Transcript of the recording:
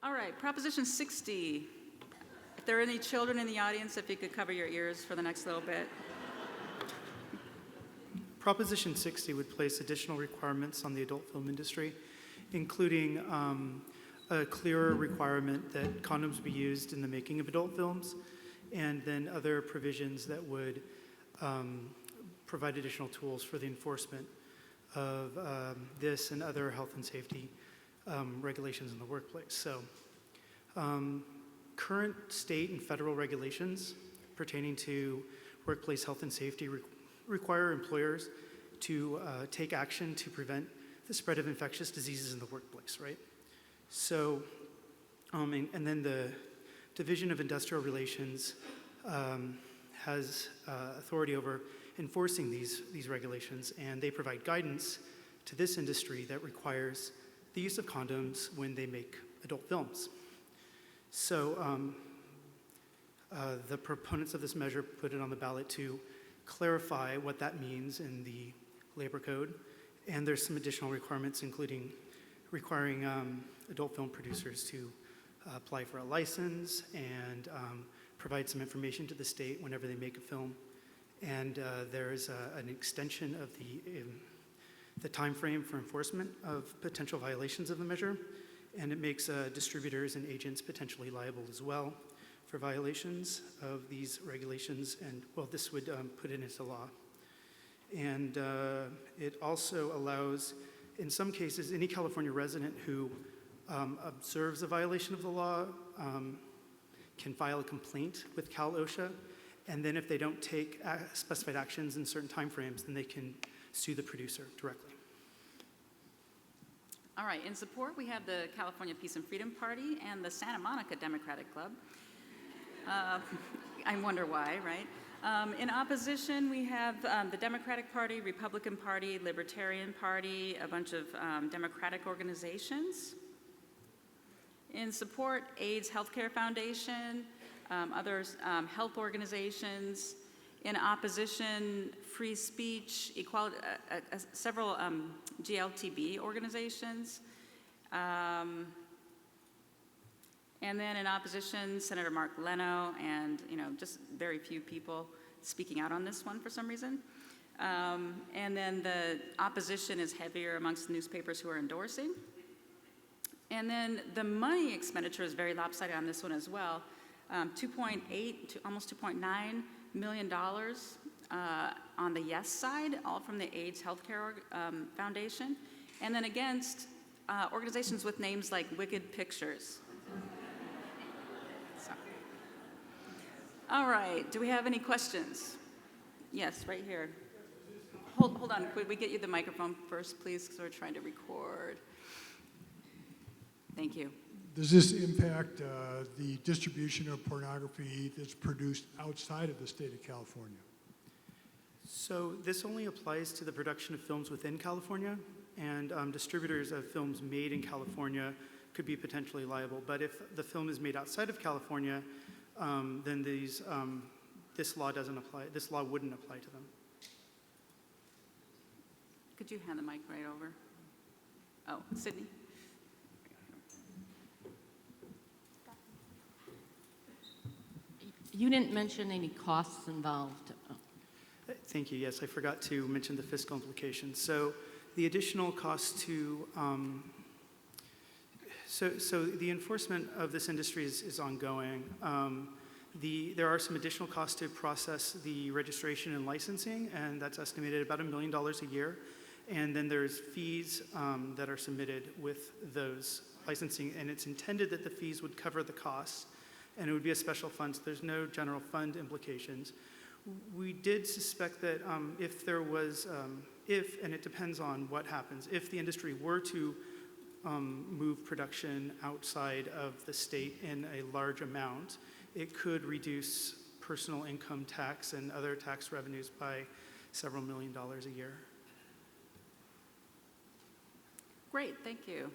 All right, Proposition 60. If there are any children in the audience, if you could cover your ears for the next little bit. Proposition 60 would place additional requirements on the adult film industry, including a clearer requirement that condoms be used in the making of adult films, and then other provisions that would provide additional tools for the enforcement of this and other health and safety regulations in the workplace. So current state and federal regulations pertaining to workplace health and safety require employers to take action to prevent the spread of infectious diseases in the workplace, right? So, and then the Division of Industrial Relations has authority over enforcing these regulations, and they provide guidance to this industry that requires the use of condoms when they make adult films. So the proponents of this measure put it on the ballot to clarify what that means in the labor code, and there's some additional requirements, including requiring adult film producers to apply for a license and provide some information to the state whenever they make a film. And there is an extension of the time frame for enforcement of potential violations of the measure, and it makes distributors and agents potentially liable as well for violations of these regulations, and well, this would put it into law. And it also allows, in some cases, any California resident who observes a violation of the law can file a complaint with Cal OSHA, and then if they don't take specified actions in certain timeframes, then they can sue the producer directly. All right, in support, we have the California Peace and Freedom Party and the Santa Monica Democratic Club. I wonder why, right? In opposition, we have the Democratic Party, Republican Party, Libertarian Party, a bunch of Democratic organizations. In support, AIDS Healthcare Foundation, others health organizations. In opposition, free speech, equality, several GLTB organizations. And then in opposition, Senator Mark Leno, and just very few people speaking out on this one for some reason. And then the opposition is heavier amongst the newspapers who are endorsing. And then the money expenditure is very lopsided on this one as well. 2.8 to almost $2.9 million on the yes side, all from the AIDS Healthcare Foundation. And then against organizations with names like Wicked Pictures. So. All right, do we have any questions? Yes, right here. Hold on, could we get you the microphone first, please, because we're trying to record. Thank you. Does this impact the distribution of pornography that's produced outside of the state of California? So this only applies to the production of films within California, and distributors of films made in California could be potentially liable. But if the film is made outside of California, then this law doesn't apply. This law wouldn't apply to them. Could you hand the mic right over? Oh, Sydney. You didn't mention any costs involved. Thank you. Yes, I forgot to mention the fiscal implications. So the additional cost to, so the enforcement of this industry is ongoing. There are some additional costs to process the registration and licensing, and that's estimated at about $1 million a year. And then there's fees that are submitted with those licensing, and it's intended that the fees would cover the costs, and it would be a special fund, so there's no general fund implications. We did suspect that if there was, and it depends on what happens, if the industry were to move production outside of the state in a large amount, it could reduce personal income tax and other tax revenues by several $1 million a year. Great, thank you.